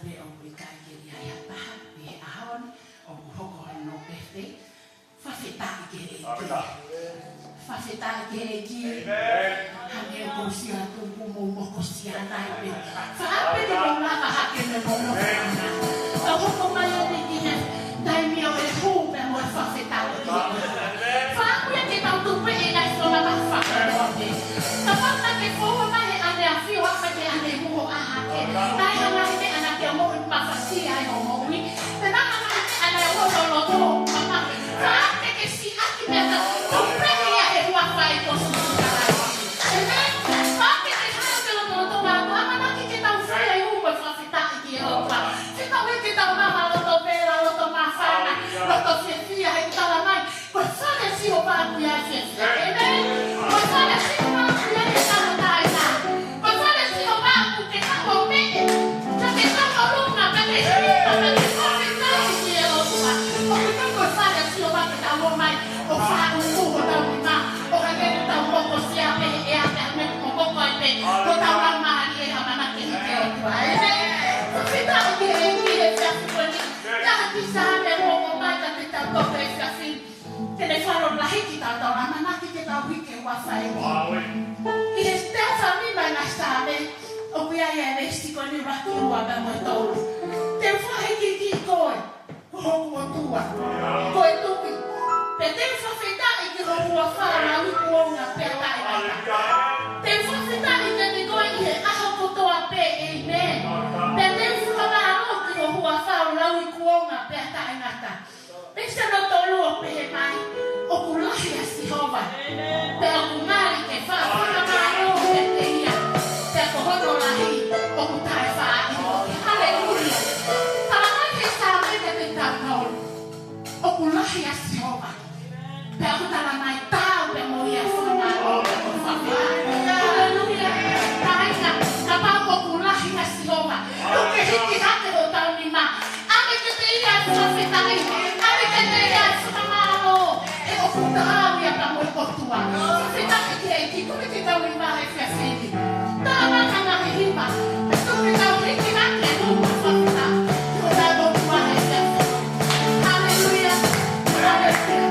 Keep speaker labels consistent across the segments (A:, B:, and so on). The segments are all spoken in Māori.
A: pe o kai ke ia ia paha pe ahon o hoko no peste fafeta ke fafeta ke ki hane ko sia tu mo ko sia na pe fa pe mo na ha ke me mo no o hoko mai ni ki dai mi o e hu pe mo fafeta fa ku ya ke tau tu pe e na so na fa ta fa na ke ko ma he ane a fi wa pe ane mo a ha ke dai ha na he ana ke mo pa fa si ai o mo wi te na ha ana o lo to mama fa ke si a ki me na to pre ya e wa fa e ko su ka la e me fa ke te ha ke lo to ma ma na ke tau fa e u pa fa ta ki o pa se ta we ke tau ma lo to pe lo to ma fa na lo to se fi a e ta la mai ko fa ke si o pa ku ya se e me ko fa ke si o pa ku ya e ta ta na ko fa ke si o pa ku ke ta o me ta ke ta o lu na ka ke o fa un cubo da una o ka ke ta un poco si a pe e a te me mo poco ai pe ko ta una mani e ama na ke ke o pa e me se ta ke e se ko ni ya ti sa me mo mai ka te ta ko pe se assim te le falo la hiti ta ta ama na ke ta wi ke wa fa e e este família na sabe o que é este com o aqui o aba mo to te fa hiti ki ko ko mo tua ko tu Tem facilidade de roubar fora o couro apertar e tem facilidade de negocie a roupa a pé e bem. Tem facilidade de roubar fora o couro apertar e nada. Pensa no tolo pe mai o culache assim rouba. Pelo cumari que faz a mano que teria. Pelo rodo lá aí o cutai faz. Aleluia. Para mais que sabe que tem tal o culache assim rouba. Pego tá lá mais tal, pe moia fama, por favor. Aleluia. Taina, tapa popular na soma. O que gente já te botar em mim. Ame que te ia sofrer, ame que te ia chamar. Eu vou dar a para moi portua. Sofrer que é que como que tá o irmão refere. Tá lá na riba. Tu que tá o que na que não sofrer. Eu dá bom uma refere. Aleluia. Aleluia.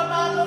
B: Hallelujah.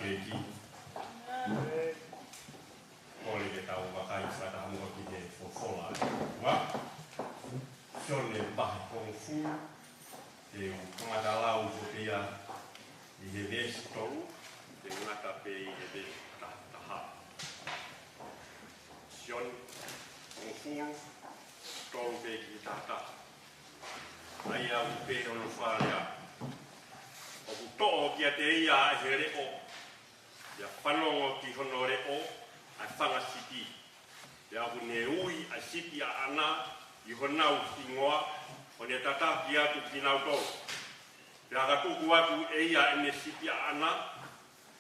B: keki. Oli ke tau wakai whata mua ki te whofola. Wa, whione pahe kong fu, te kumata lau ko te ia i he vesi tau, te ngata pe i he vesi taha. Whione kong fu, tau pe ki tata. Ai au pe ono wharea. O ku to'o kia te ia e he reo. Ia whanongo ki hono reo. Ai whanga siti. Te aku ne ui a siti a ana i honau ingoa o ne tata ki atu ki nau tau. Te aka tuku atu e ia e ne siti a ana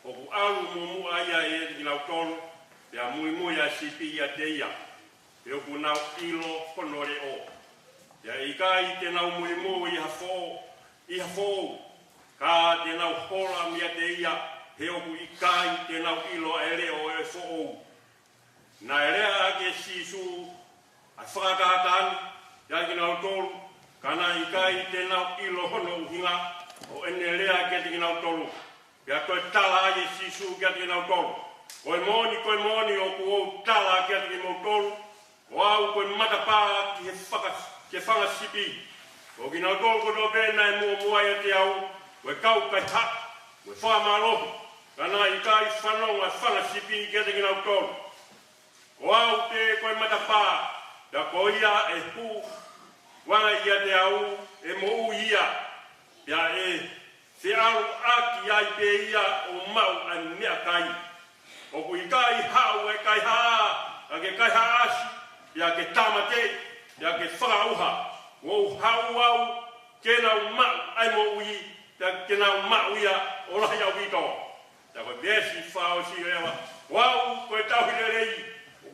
B: o ku alu mumu a ia e ki nau tau te a mui mui a siti ia te ia. Te oku nau ilo hono reo. Te a ika i te nau mui mui i hafo ka te nau hola mia te ia he oku ika i te nau ilo e reo e fo'ou. Na rea ake sisu a whakatatan ya ki nau tolu kana i kai te nau ilo hono uhinga o ene rea ke te ki nau tolu ya koe tala ake sisu ke te ki nau tolu koe moni o ku o tala ke te ki nau tolu o au koe matapā ki he whangasipi o ki nau tolu koto pēnā e mua ia te au koe kau kai ha koe whamalohu kana i kai whanonga whangasipi ke te ki nau tolu. O au te koe matapā, ta ko ia e pu, wanga ia te au, e mo ia, pia e se au aki ai pe ia o mau a mea kai. O ku i kai hau e kai haa, a ke kai haasi, pia ke tamate, pia ke whakauha. O hau au, ke nau mau ai mo ui, ke nau mau ia o lahi au vito. Ta koe besi whao si rewa, wau koe tauhire rei,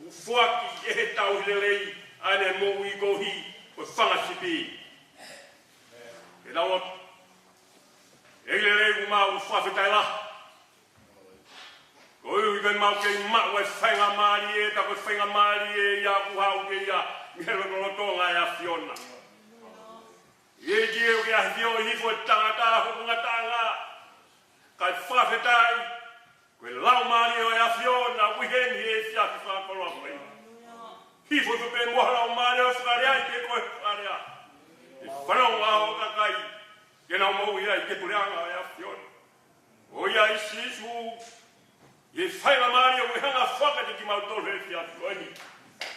B: fuaki e he tau hilelei ane mo i kohi o whangasipi. E laot, e hilelei u mau whawhetai la. Ko iu i kai mau kei mau e whainga maari e, tako whainga maari e ia kuhau ke ia, mihelo kolotonga e a Fiona. E ki e ke a hio i hifo e tangata, hokunga tanga, kai whawhetai, koe lau maari o e a Fiona, wiheni e fiaki whakoloa koe. Hifo tu pe moha lau maari o whakarea i pe koe whakarea. E whanonga o kakai, ke nau mau ia i ke pureanga o e a Fiona. O ia i sisu, e whainga maari o hanga whakate ki mau tolu e fiaki koe ni.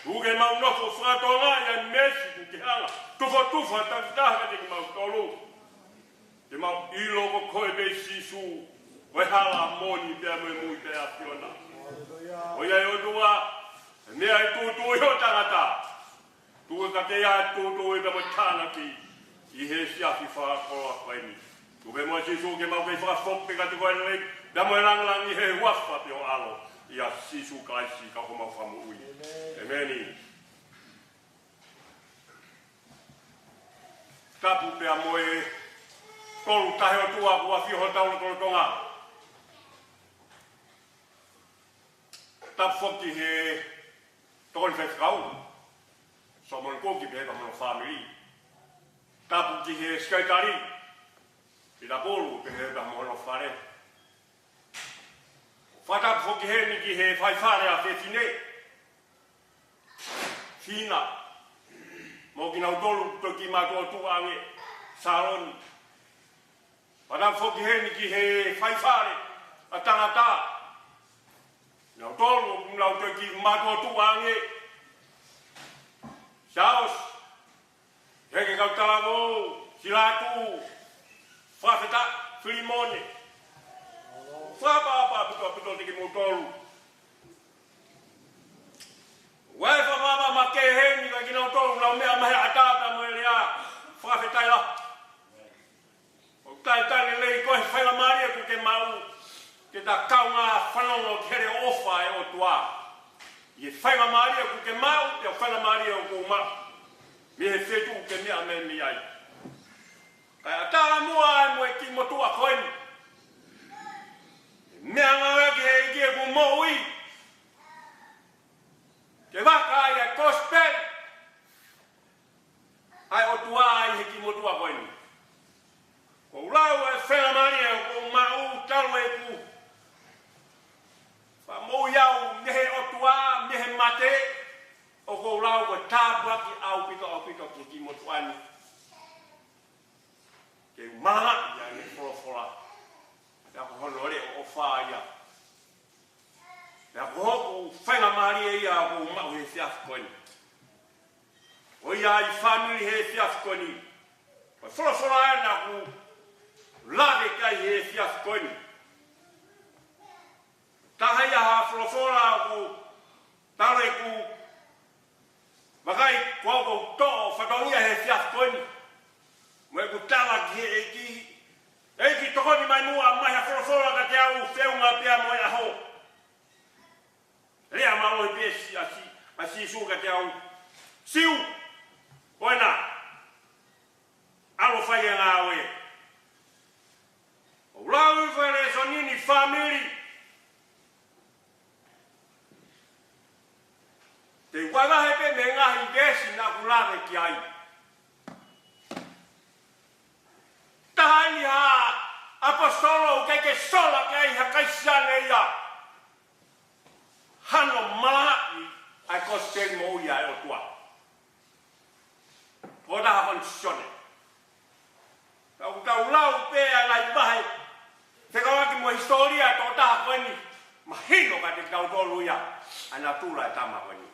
B: Uke mau nofo whakatonga i a mesi ku ke hanga. Tufa takitahaka te ki mau tolu. Te mau ilo ko koe pe sisu, Koe hala moni pia moe mui te a Fiona. O ia o tua, mea i tūtū i o tangata. Tua ka te ia tūtū i pia moe tānaki i he siafi whakakoa koeni. Tupe moe sisu ke mau kei whakafokpe ka te koe rei, pia moe rangalang i he huafa pio alo i a sisu kaisi ka ho mau whamu ui. E meni. Tapu pia moe kolu tahe o tua kua whiho taulu kolotonga. Tapfoki he tokon whekau, so mon koki pe heka mono family. Tapu ki he skaitari, i la polu pe heka mono whare. Whatapfoki he ni ki he whaiwhare a whewhine. Whina, mo ki nau tolu toki mātua tuange, saroni. Whatapfoki he ni ki he whaiwhare a tangata. Nau tolu, nau te ki mātua tuange. Saos, heke kau talavo, silatu, whawheta, whirimone. Whapapa, puto te ki mo tolu. Wai whapapa ma ke heni ka ki nau tolu, nau mea mahe atata mo ele a whawhetai la. O tai lei koe whaila maria ku ke mau. Ke ta kaunga whanongo kere ofa e o tua. I e whainga maria ku ke mau, te o whainga maria o kou mau. Mi he whetu ke mea me mi ai. Kai a tā mua ai mo e ki motua koeni. Mea ngā ki he ike ku moui. Ke waka ai e kospel. Ai o tua ai he ki motua koeni. Ko lau e whainga maria o kou mau talo e ku. tāpua ki au pito ki motuani. Ke umanga ia ne fora. Ia ko honore o whaia. Ia ko hoko whenga maari ia ko umau he fiafkoni. O ia I family he fiafkoni. O fora na ku lave kai he fiafkoni. Taha ia ha fora ku tare ku makai ko to whatongia he fiafkoni. Mo ku tala ki eki tokoni manua mai ha fora ka te au feunga pia mo ia ho. Rea malo I besi asi suka te au. Siu oina alo fai ngā oe. O lau I whare sonini family. Te wagahe pe me ngahi besi na kulave ki ai. Tahani ha apostolo keke sola ke ai hakaisane ia. Hano malahi ai kosteli mo ia e o tua. O taha kondisione. Tau lau pea ngai bahe. Te kawaki mo historia to taha kweni. Mahino ka te tau tolu ia. Ana tula e tama kweni.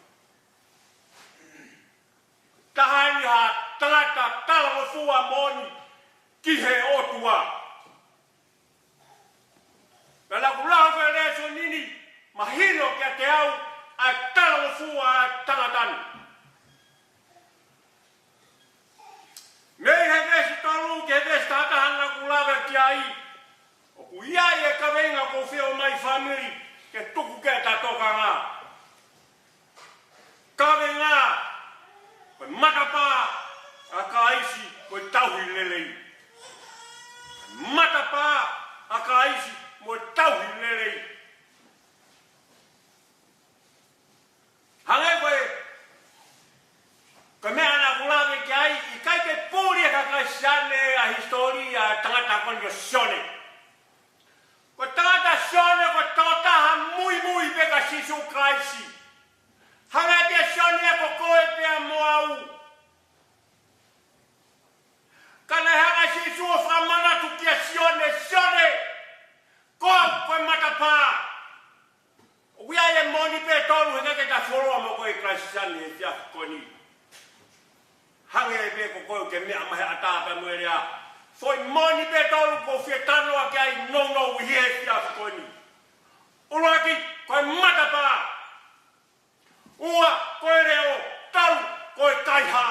B: Tahani ha tangata tala o fua moni. Kihe o tua. Pela kulau feleso nini. Mahino kia te au a tala o fua tangatani. Mei he vesi tolu ke vesi tatahanga kulave ki ai. O ku iai e ka venga ko feo mai family ke tuku ke tatoka ngā. Ka venga koe matapa a ka aisi koe tauhi lelei. Matapa a ka aisi koe tauhi lelei. Hangai koe mea ana kulave ki ai I kai ke pūri e kakaisane a historia tangata konyo sione. Ko tangata sione ko totaha mui peka sisu kraisi. Hangai ke sione ko koe pea moau. Kana hanga sisu o whamana tukia sione. Koe matapa. Wia e moni pe tolu he keke ta whoroa mo koe kraisane e fiafu koni. Hange e pe ko koe ke mea mahe atapa muerea. Foi moni pe tolu ko fie tanoa ke ai no wihe fiafu koni. Uruaki koe matapa. Ua koe reo tau koe kaiha.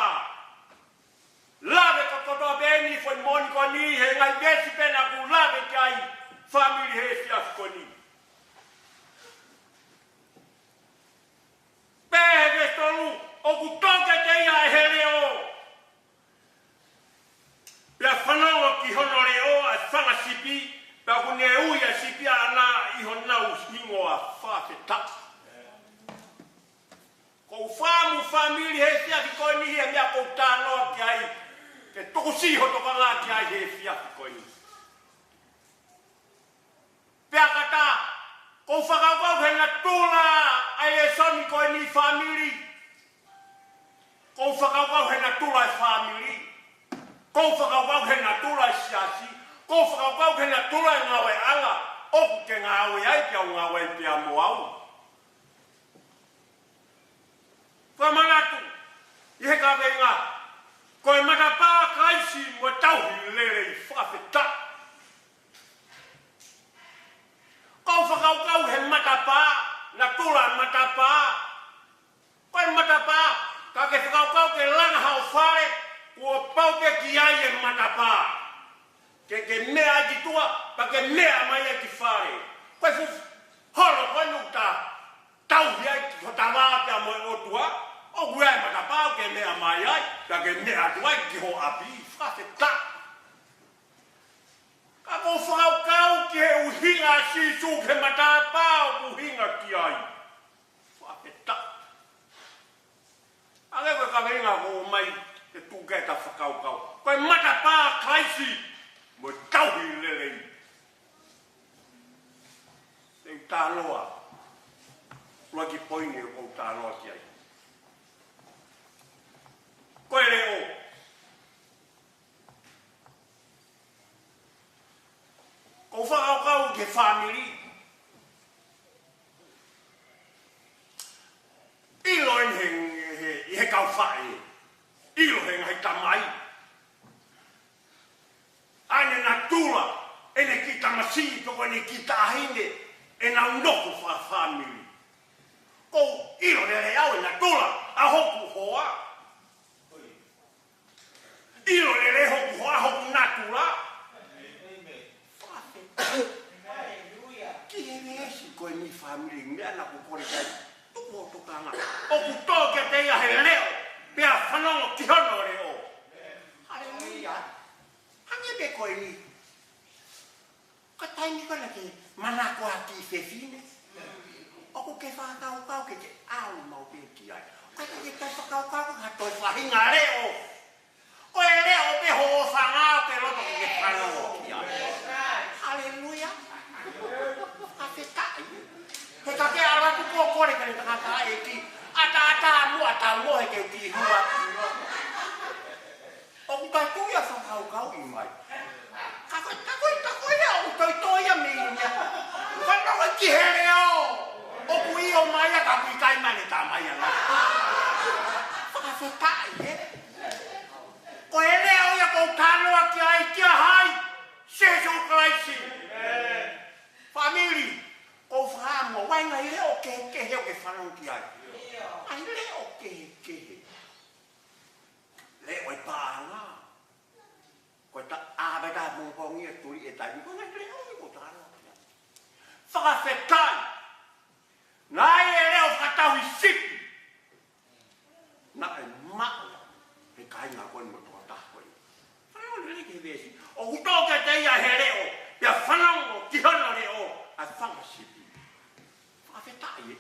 B: Lave ko kotoa beni foi moni koni he ngai besi pena ku lave ke ai family he fiafu koni. Pehe tolu o ku toke te ia e hereo. Pea whanau ki honoreo a whanga sipi, pea ku ne ui a sipi ana I honau hingo a whāwheta. Kou whamu family he fia ki koe ni he mea kou tānoa ki ai, ke tuku siho toka ngā ki ai he fia ki koe ni. Pea kata, kou whakawau he na tūla ai e soni koe ni family. Kou whakawau he na tūla e family. Kou whakawau he na tūla e siasi. Kou whakawau he na tūla e ngawe anga. Oku ke ngawe ai pia o ngawe pia moau. Whamanatu, I he ka venga. Koe matapā kaisi mo tauhi lere I whawheta. Kou whakawau he matapā. Na tula matapa. Koe matapa. Ka ke whakau ke lana hao whare. Kua pau ke ki ai e matapa. Ke mea ki tua. Pa ke mea mai e ki whare. Koe fu horo koe nuta. Tauhi ai ki whatawā pia moe o tua. O guai matapa ke mea mai ai. Pa ke mea tua ki ho api. Whawheta. Ka ko whakau ki he uhinga sisu ke matapa o uhinga ki ai. Whaketa. Ake koe ka venga ko mai te tūke ta whakau. Koe matapa kaisi mo tauhi lelei. Te tānoa. Rua ki poine o tānoa ki ai. ke family. Ilo he kau whae. Ilo he ngai tamai. Ane na tula, ene ki tamasi, toko ene ki tahine, e na unoko wha family. Ko ilo le au e na tula, a hoku hoa. Ilo le hoku hoa, hoku na tula. Ki he esi koe ni family, mea na kukore kai, tuko tukanga. O kutoke te ia he leo, pia whanongo ki hono reo. Hallelujah. Hange be koe ni. Ka taimi kona ke manako aki fefine. Oku ke whakau ke te au mau pe ki ai. Ka ke kai whakau ha toi whahinga reo. Koe reo pe ho whangao ke roto ke whanongo ki ai. Hallelujah. Ka te kai. He ka ke ara ku kore kare taka e ki. Ata mua ta mo he ke ki hua. Oku kai kuia whakau i mai. Kakoi au toi toia minya. Kakoi ki here au. Oku i o mai a kakoi kai mane ta mai ana. Whakawhetai e. Ko here au ia kou tanoa ki ai kia hai. Seso Christ. Family. Ko whamo wainga i leo ke heo ke whanau ki ai. Ai leo ke. Leo e pāanga. Ko ta abada mo pongi e turi e tai ko ngai leo i ko tano. Whakawhetai. Nai e leo whakatau i sipi. Na e mao. He kai ngā koe mo toa tākoi. Whanau le ke vesi. O hutoke te ia he leo. Pia whanau ki hono leo. A whakasipi. Whakawhetai e.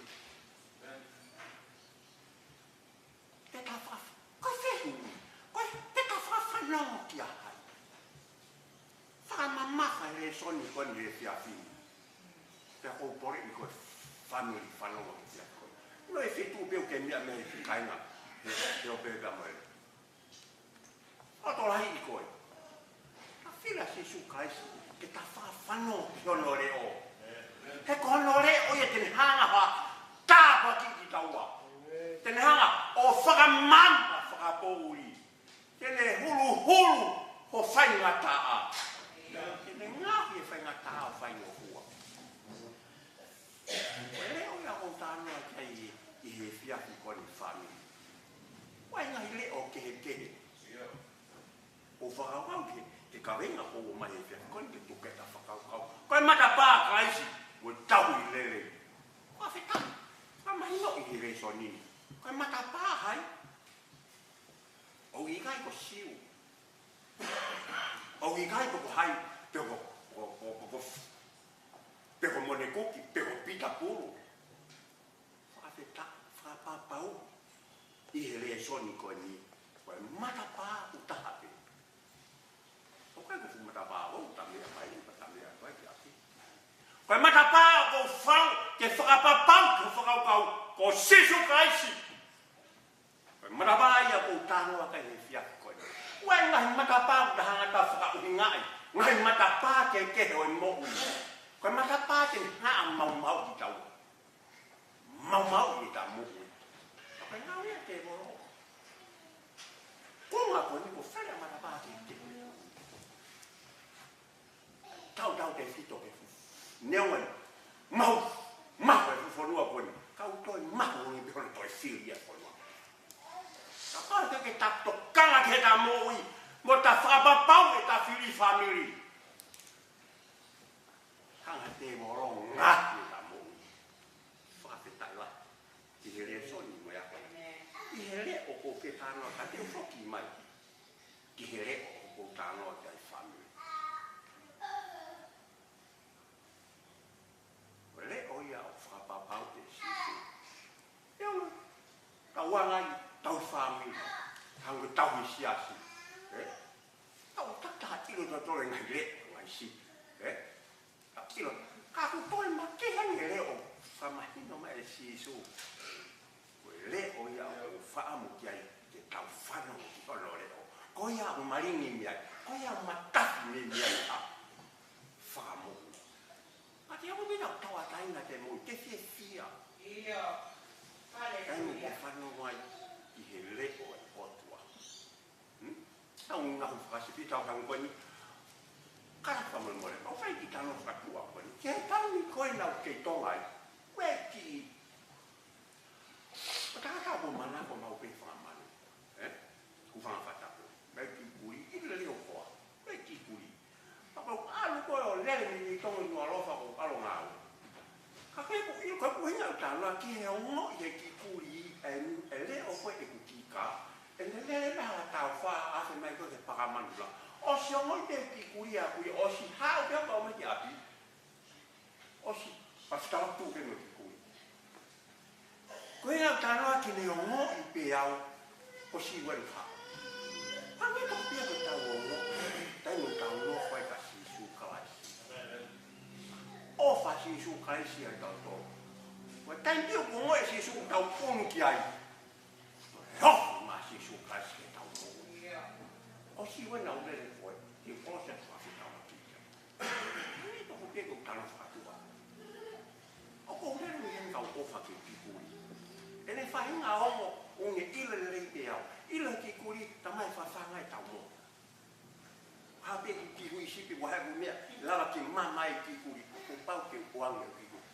B: Te ka whakawhetai. Koe whehu. Koe te ka whakawhanau ki a. Whakamamaka e soni koe ni e whiawhini. Te kou pore i koe family whanonga ki a koe. No e whetu peo ke mea mea i whikainga. Te o pēka mai. Oto lahi i koe. Ta whila Jesu Christ ke ta whawhanau ki hono reo. He ko hono reo i tene hanga wha tāpa ki taua. Tene hanga o whakamamba whakapouri. Tene hulu ho whainga taa. Tene ngahi e whainga taa o whainga hua. Leo ia o tānoa kei i he whiahi koni whamiri. Wainga i leo kehe. O whakawau ke kawenga o mai e whiahi koni ke tuketa whakawau. Koe mata pā kaisi, o tau i lele. Koe whetau, ka mahino i he reso nini. Koe mata pā hai. O i kai ko siu. O i kai ko hai, peko mone koki, peko pita puru. Whakawheta, whakapapau. I he rea soni koe ni. Koe matapā utahape. O kai ko matapā o tamea mai, tamea koe ki ati. Koe matapā ko whau, ke whakapapau, ke whakaukau, ko Jesu Christ. Koe matapā ia ko tānoa kai he whiaki koe. Wai ngahi matapā ko tahangata whakauhingai. Ngai matapā ke kehe o mo'u. Koe matapā ke haa mau ki tau. Mau i ta mo'u. Koe ngau ia te moro. Ko ngā koe ni ko whare matapā ke kehe. Tau te whito ke fu. Neongan. Mau e fufonua koe ni. Kau toi mahu ni pihona toi whiria koe ni. Ka koe ke takto kanga ke ta mo'u. Mo ta whakapapau e ta whiri family. Hanga te moro ngati e ta mo'u. Whakawhetai la. I he rea soni mo ea koe. I he rea o ko ke tānoa ka te whoki mai. I he rea o ko tānoa te ai family. O rea o ia o whakapapau te sisi. Eo, tau angai, tau family. Hanga tau hi siasi. Tau tata ilo ta tole ngai le ngai si. Ilo ka ku tole ma ke hange le o fa mahino mai si su. Ko le o ia o fa amu ki ai te tau fano ki ono le o. Ko ia o marini mi ai. Ko ia o matafi mi ai a. Fa amu. tau tau ataina te mo te fia.
A: Io.
B: Ai mo te whanau mai I he leko e otua. Tau ngā whakasipi tau hangwani. Karaka mo more, o whai ki tano whakatua wani. Ke tau ni koe nau kei tongai. Koe ki. O taka ko mana ko mau pe whamanu. Ku whamawhatapu. Koe ki kuri, I leo koa. Koe ki kuri. Papa alu koe o lele ni tongo I alofa ko alo ngau. Ka koe ko ilo koe kuhinga utana ki he ongo I he ki kuri e leo koe e kukika. E lele meha tau wha afe mai koe he pakamanula. O si ongo I te ki kuri a kui o si hao pia kau mai api. O si pastau tu ke no ki kuri. Koe ngau tanoa ki ne ongo I pe au o si wen hao. Pange ka pia ko tau ongo. Tai mo tau no koe ka si su kalaisi. O fa si su kalaisi ai tau tō. Koe tai pio ko ngoe si su tau punu ki ai. Ho! Ma si su kalaisi ke tau ongo. O si wen au lele koe. Ki o se whafi tau maki. Pange toko pia ko tano whakatua. O ko lele mi hen kau ofa ki kuri. E ne whahinga ongo o nge ila lele te au. Ila ki kuri tamai whawhangai tau mo. Hape ki hui sipi wahagu mea. Lala ki mamai ki kuri. Ko pau ke uange ki kuri.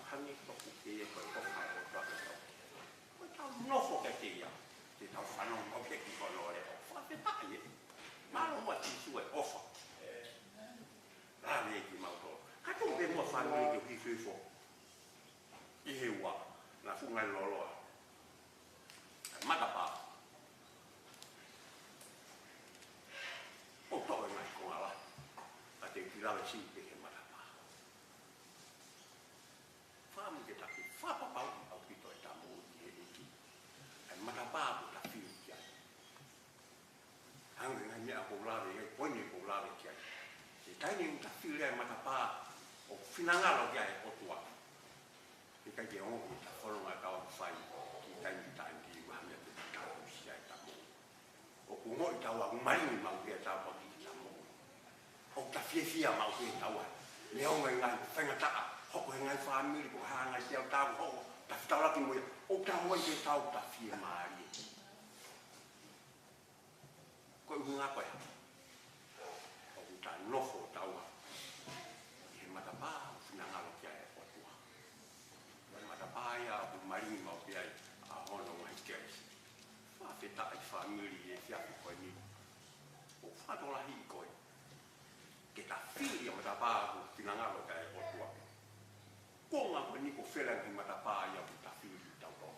B: Hangi toku e koe toka o toka tau. Koe tau nofo ke te ia. Te tau whanau o ke ki kono ore. Whawhetai e. Malo mua ti sue ofa. Rane e ki mauto. Kato pe mua whanau ke hui fuifo. I he ua. Na fungai loloa. Matapa. O toa mai ko ala. A te kirawe si pe he matapa. Whamu ke taki. Whapapau au pito e tamu I he eki. E matapa ko ta whiu ki ai. Hangi ngai mea ko lawe e poine ko lawe ki ai. Te taini u ta whiu rea matapa o whinangalo ki ai o tua. E kai ke ongo ta whoronga kawa whai ki taini taini ki wahamea te tau si ai tamu. O kungo I tau a umaringi mau kia tau pa ki tamu. O ta whiawhia mau kia tau a. Leo ngai ngai whengataka. Hoko he ngai whamiri ko haa ngai siau tau hoko. Ta whitau laki moia. O ta hoi ke tau ta whia maari. Koe unga koe. O ta nofo tau a. I he matapa o whinangalo kia e o tua. Koe matapa ia o umaringi mau kia e a hono ngai kia isi. Whawheta I whamiri e whiapi koe ni. O whatolahi I koe. Ke ta whiri a matapa o whinangalo kia e o tua. Konga koe ni ko whelang I matapa ia o ta whiri tau tō.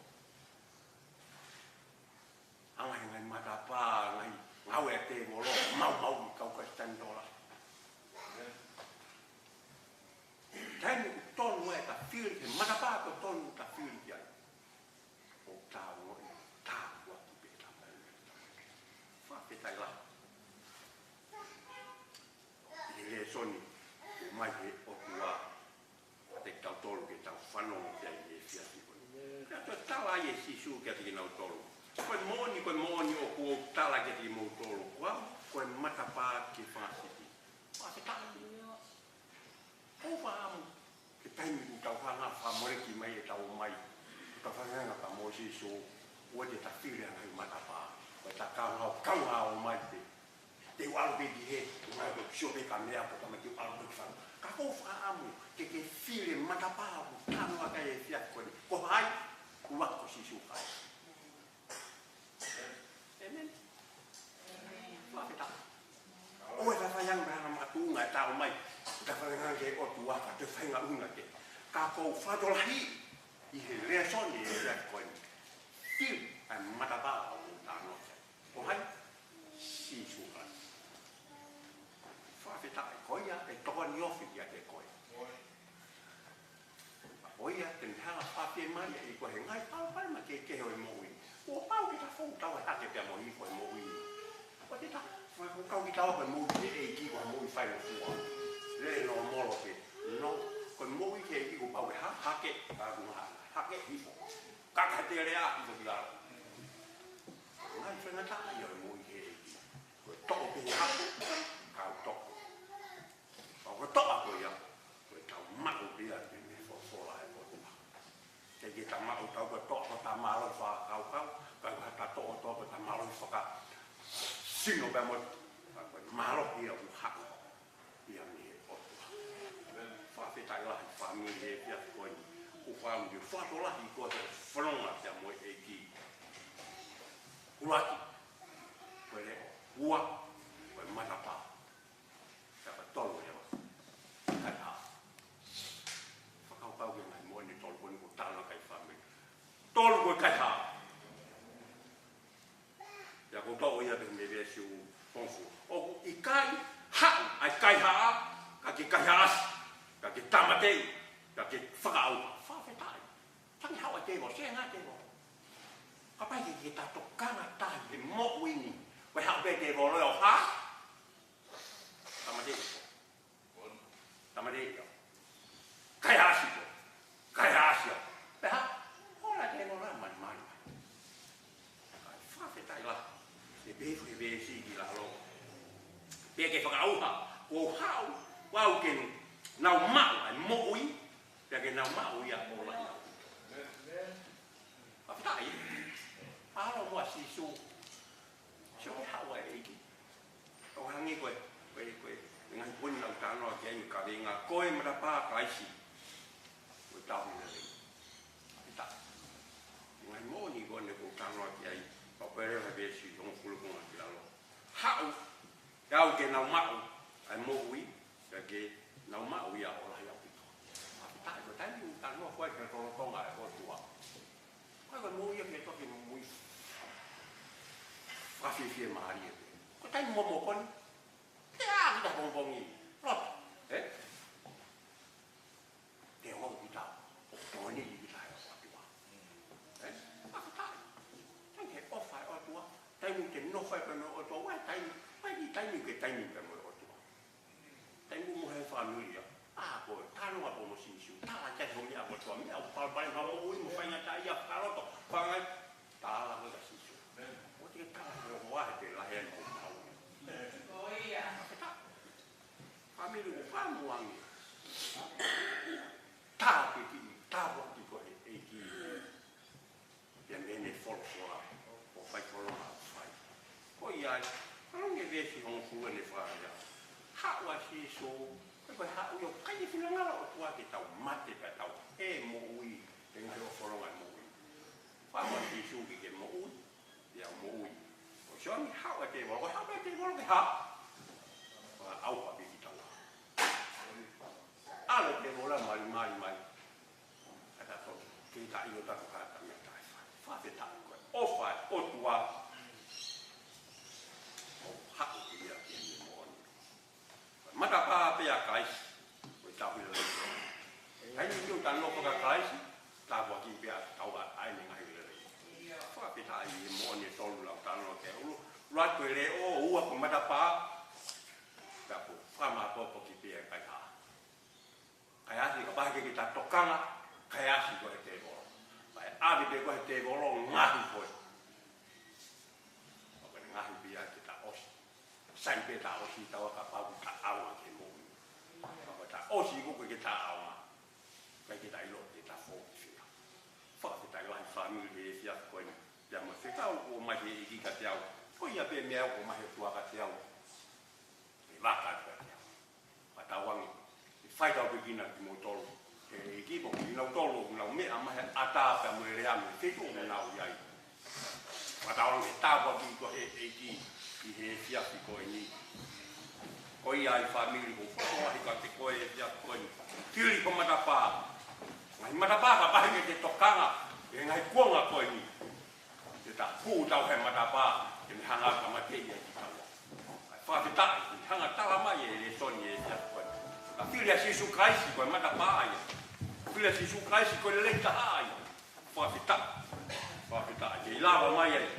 B: Anga he ngai matapa ngai ngau e te molo mau I kau kai tandola. Taini ku tonu e ta whiri he matapa ko tonu ta whiri kia. O tāu ngoi. Tāu atu pe tamai. Whawhetai la. I le soni, o mai he o tua, te tau tolu ke tau whanongo kia I e whiati koe. Kato tala I e sisu kia te nau tolu. Koe moni o kua tala kia te mau tolu. Koe matapa ki whasiti. Whawhetai. O whaamu, ke taimi ku tau hanga whamoreki mai e tau mai. Ka whanganga ka mo sisu. Ua te ta whiria ngai matapa. Koe ta kaungao mai te. Te walo pe di he. Ngai ko sio pe ka mea po tama te walo pe whanu. Ka kou whaamu. Ke whiria matapa. Kano a kai e whiat koe. Ko hai. Ua ko sisu kai. Amen. Whawheta. Oe ta whayang rana matunga e tau mai. Ta whanganga ke o tuaka. Te whainga unga ke. Ka kou whatolahi. I he rea soni e whiat koe. Til ai matapa o tano. O hai si suka. Whawheta e koia e toa ni ofi ia te koe. Oia ten hanga whawhe mai e koe he ngai pau pai ma ke hoi moui. O pau ki ta whou tau e hake pia moui koe moui. O te ta, ko kau ki tau koe moui e ki koe moui whai o fua. Le no molo pe. No, koe moui ke e ki ko pau e hake. Hake hifo. Kaka te rea I ko bilaro. Ngai whengata I o mui he eki. Koe toko pe haku, kau toko. O koe toa koe ia, koe tau mako pia ta malo fa kau ka ta to ta malo fa sino ba mo malo ia u ha ia ni o fa te tai la família ia ko o fa mo fa to la ko te fronga te mo e ki uraki pere ua pe manapa ka pa tolo ia ka ha fa kau pau ke mai mo ni tolo ko tala kai família tolo ko kai ha ya ko to ia be me ve su ponfu o i kai ha ai kai ha ka ki kai ha ka ki tamate ka ki whakau fa fe tai tangi hawa te mo se nga te mo ka pai ki ta to kanga tai te mo wini we ha be te mo lo ha tamate kai ha si pe ha ora te mo la man fa fe tai la e be si ki la lo be ke whakau ha o hau wau ke nau mau ai mo'i pe ke nau mau ia o la ia a tai alo mo si su hau ai ki o hangi koe ngai pun nau tano ke ni ka ringa koe mara pa kai si o tau ni le ta ngai mo ni go ne ko tano ke ai o pere ha be si on fulu ko ki la lo hau Kau ke nau mau ai mo'i ke nau mau ia o la ia pito a ta ko tai ni ta no ko ke ko tonga e ko tua ko mo ia ke to ke muy fi maria ko tai mo kon ya kita bongbongi rot te o kita o to ni kita o tua a ta tai ke o fa o tua tai ni ke no fa ko no o to wa tai ni ke tai ni pe mo o tua tai mo he familia ko ta no mo si ta ka ho ya mo to mi au pa pa mo mo fa nya ta ya ka ro to fa ngai ta la mo ka si o te ta ro wa te la he mo família o famo angi ta ki bo ki ko e ki ya mene for o fai for o fai ko ia non e vesi on fu le fa ya ha wa si so ko ha yo kai fi na o tua ki tau mate ka tau e mo ui e ngai o for o mo ui fa wa si so ki ke mo ui ya mo ui o so ni ha wa te mo ha te mo ke ha wa au pa bi ale te vola mai ata to ki ta io ta ka ta me ta fa te ta ko o fa o tua o ha ki ya ki mo mata pa pe ya kai o ta wi le ai ni yo ta no ko ka kai ta bo ki pe ta wa ai ni ngai le fa pe ta i mo ni to lu la ta no ke lu ko le o ko mata pa ta po fa ma po ki pe kai ta kai asi ka pahe ki ta tokanga kai asi ko te bolo kai ave be ko te bolo ngahi ko o ka ngahi bia ki ta os sai pe ta osi ta ka pa ka awa ke mo ko ta osi ko ki ta awa kai ki ta ilo ki ta fo fia fa ki ta lai family fia ko ni ya mo se ka o ma ki ka te au ko ia be me o ma he tua ka te au e va ka te au ta wangi fai tau pekina ki mo tolu. E ki po ki nau tolu, nau mea mahe ata pe mo e rea me te o nau iai. Wataorang e tāpua ki ko he ki he fiafi ko e ni. Ko iai family ko whakawahi ka te koe e fiafi ko e ni. Kiri ko matapā. Ngai matapā ka pahe me te tokanga e ngai kuanga ko e ni. Te ta pū tau he matapā e me hanga ka matei e ki taua. Whawhitai, hanga tawa mai e le soni e fiafi ko e ni. La filia Gesù Cristo ko mata paia. Filia Gesù Cristo ko le lenta ai. Fa fita. E lava mai ai.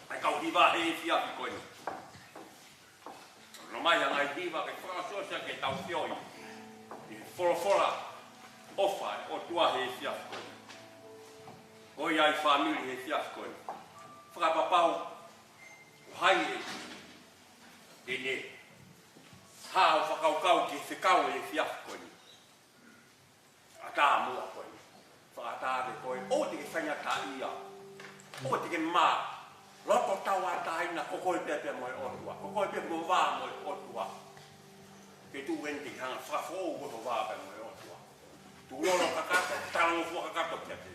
B: Ai kau diva he fia ko ni. No mai ai diva ke fra so se ke tau fioi. E fora ofa o tua he fia ko. Oi ai família he fia ko. Fra papau. Hai e ha o whakaukau ki whikau e whiafu koni. A tā mua koni. Whakatā te koe, o te whainga tā ia. o te ke mā, loto tawa taina, koko i pia moe otua, koko i pia moe wā moe otua. Ke tu wenti hanga whakafo o koto wā pe moe otua. Tu lolo kakato, tarango fua kakato kia te.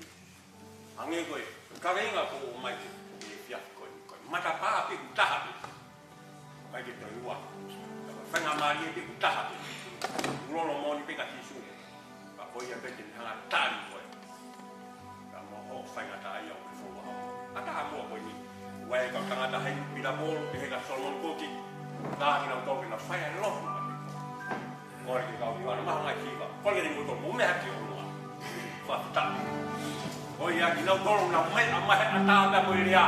B: Ange koe, karenga ko o mai ke pia koe, mata paa pe ku taha pe. Kai ke te ua, whenga maari e pe ku taha pe. Tu lolo moni pe ka tisu. Ka koe ia pe te hanga tari koe. Ka moho whenga ta ia o ke fua hau. Ata amua koe ni. Wai ka tangata hei pila bolu te heka solon koti. Tāhi nau tōki na whai ai lofu. Ngore ke kau iwana maha ngai kiwa. Kole ni muto mume haki o lua. Whafitaki. Oi ia ki nau tōru na mai a mahe a tāpea mo i rea.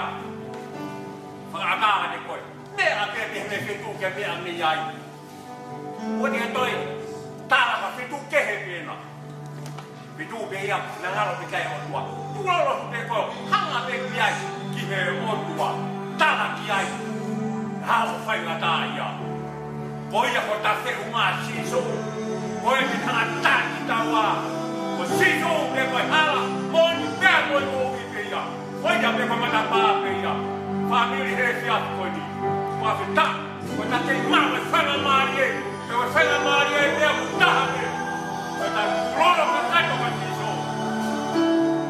B: Whakaakaha te koe. Me a pia te heme whetu kia mea me iai. Oi te toi. Tāra ka whetu kehe pēna. Whetu pe ia na ngaro pe kai o lua. Tuoro te koe. Hanga pe ki ai. Ki he o lua. Tāra ki ai. Hao whainga tā ia. Koi ia ko ta wheru ngā siso. Koi ki tanga tāki tawa. Ko siso pe koe hala. Moni pēr koe kōki pe ia. Koi ia pe koe mata pā pe ia. Whamiri he si atu koe ni. Kua whita. Koi ta te mā koe whanga maari e. Koe whanga maari e pēr ku taha pe. Koi ta roro ka kaito ka siso.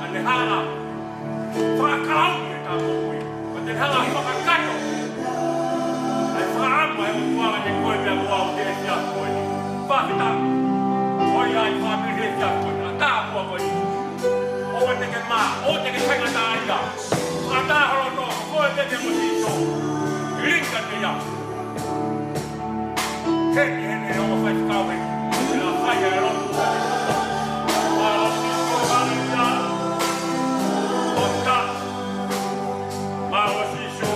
B: Ane hala. Whakakarau e tā mōkui. Koi te hala whakakaito. Whaama e utuanga te koe pia mua o te esi atu koe ni. Whakita. Koi ai whamiri he si atu koe ni. A tā mua koe ni. O te ke mā. O te ke whenga tā ia. A tā haro tō. Koe te te mo siso. Rinka te ia. Heni hene o whai whakau e. E la whai e rotu. Wala siso halina. O ta. Ma o siso.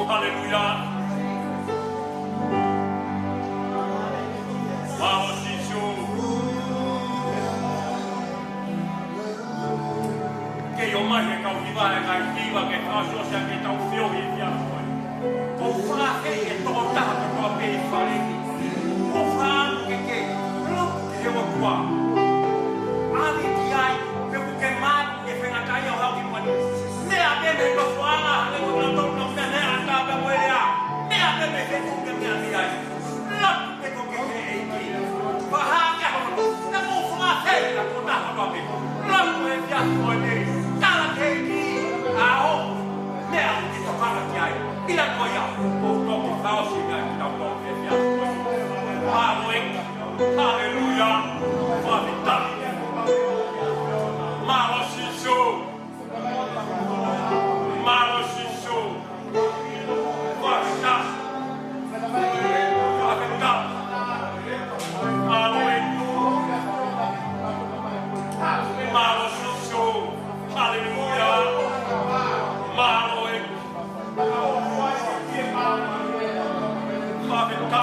B: Hallelujah. viva e kai viva ke faso sia ke tau fio i ia foi. O fra ke e to ta to pe fare. O fra ke lo ke o kwa. Ali diai pe ke mai e fena kai o hau ki me a bebe to fala le ko to no me ne anda pe moria. Me a bebe ke ku ke me a diai. La ke ko ke e ki. Fa ha ke na mo fra ke la ko ta ha pe. La ko e ya ko ne. Tala ke ki. Ao. Me a ki to fala ki ai. Ila ko ya. O to ko fa o si ga ki ta ko ke ya. Hallelujah. Fa vita. Malo shiso. Malo shiso. Basta. Aventa. Malo Malo shiso. Hallelujah. Malo Aventa.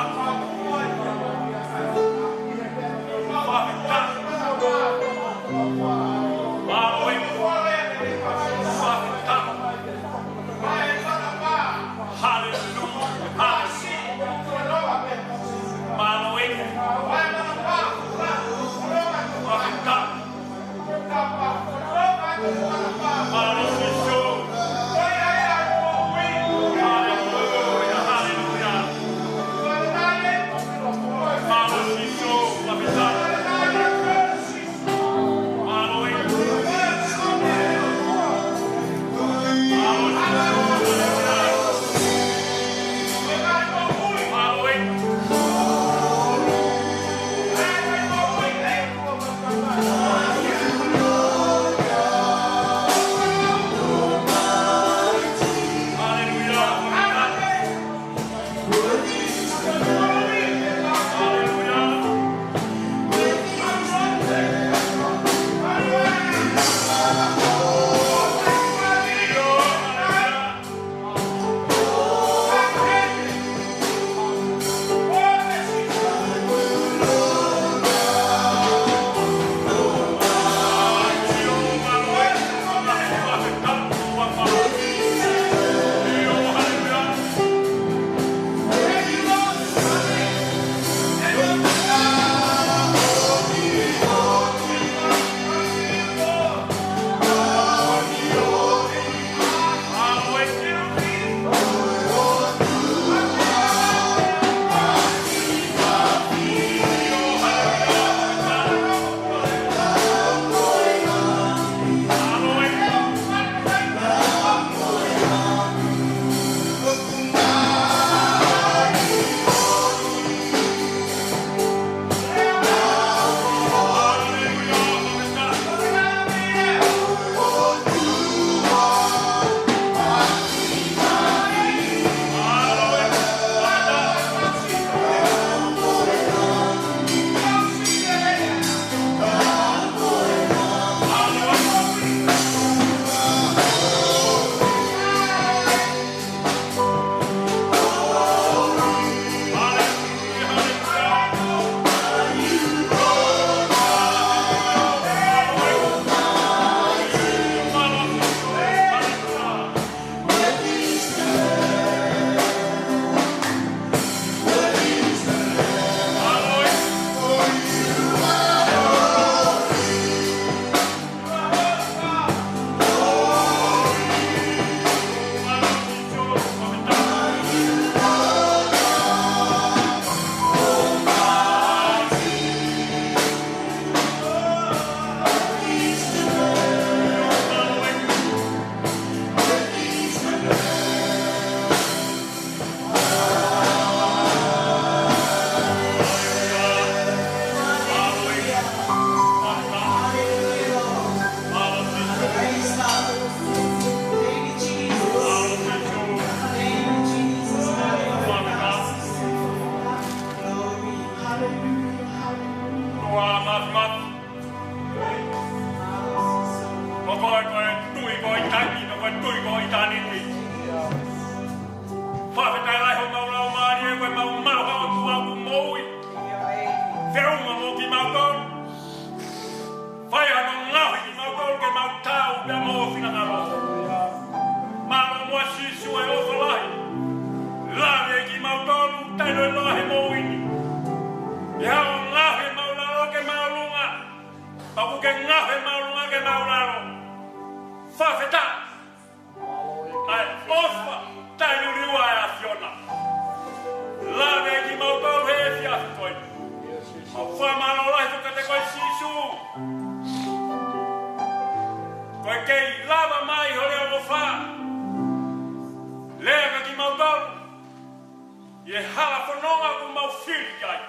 B: Ye hala whanonga ku mau whiri ai.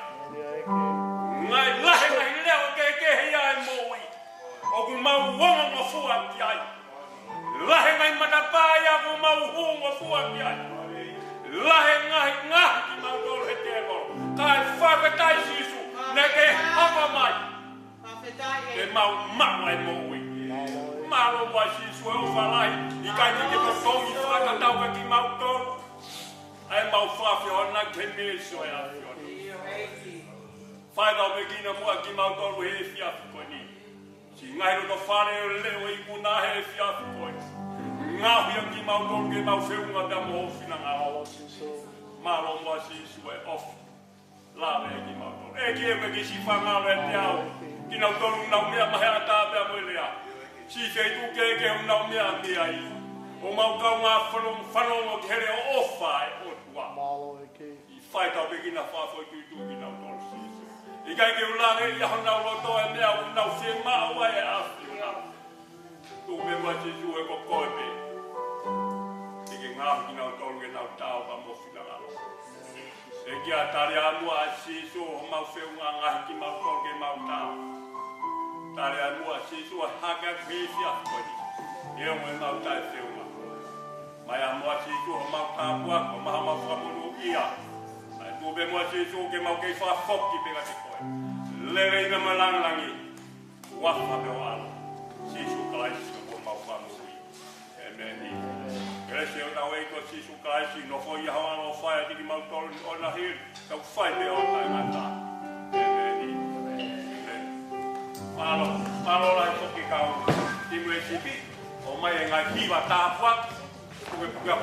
B: Ngai lahe ngai leo ke hei ai moi. O ku mau wonga ma fua ki ai. Lahe ngai matapai ku mau hunga fua ki ai. Lahe ngai ki mau tolu he te koro. Kai whakatai sisu, ne ke hanga mai. Te mau ai moi. Malo mai sisu e o whalai. I kai te ke patongi whakatau ka ki mau tolu. Ai mau whawhi hona ke meso e afi hona. Whai tau me kina mua ki mau tolu he whiawhi koni. Si ngai roto whare o leo i kuna he whiawhi koni. Ngahui am ki mau tolu ke mau whiunga da mo hofina ngā hoa. Malo mua sisu e ofi. Lawe e ki mau tolu. E ki e me ki si whangaro e te au. Ki nau tolu nau mea mahe a tāpea mo lea. Si wheitu ke un nau mea mea i. O mau kau ngā whanongo ki here o ofa e otua. I whai tau pe kina whawhoi tuitu ki nau tolu sisu. I kai ke ulange i aho nau roto e mea u nau whi maua e awhi o nau. Tu me mua sisu e ko koe pe. I ke ngāhu ki nau tolu ke nau tau pa mowhina ngā. E kia tari anua a sisu o mau whiunga ngahi ki mau tolu ke mau tau. Tari anua a sisu a haka whiwhi a whoni. I o me mau tai whiunga. Mai a mua sisu o mau tāpua ko maha mau whamunu ia. Mai tūpe mua sisu ke mau kei whafoki pega te koe. Lere ina malangangi. Wafa me o ala. Sisu kalaisi ko mau whamunu i. E meni. Kresi o tau eito sisu kalaisi no fo ia hawa no whaia tiki mau tolu ni ona hiri. Tau whai te o tai ngata. E meni. Malo lai toki kau. Timu e sipi. O mai e ngai hiwa tāpua. Kue puka